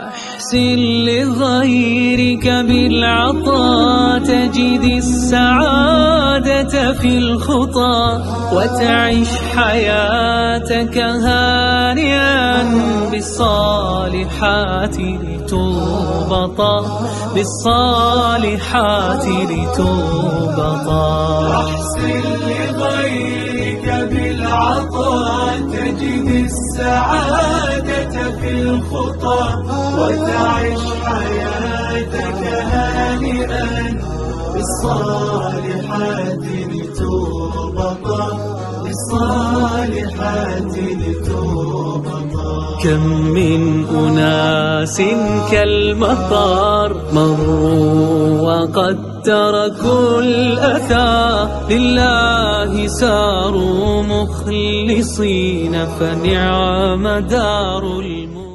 أحسن لغيرك بالعطاء تجد السعادة في الخطى، وتعيش حياتك هانئا بالصالحات لتربطا، بالصالحات لتربطا. أحسن لغيرك بالعطاء تجد السعادة في الخطى، وتعيش حياتك هانئا بالصالحات لتربطا، بالصالحات لتربطا. كم من أناس كالمطر مروا وقد تركوا الأثر، لله ساروا مخلصين فنعم دار المؤمنين.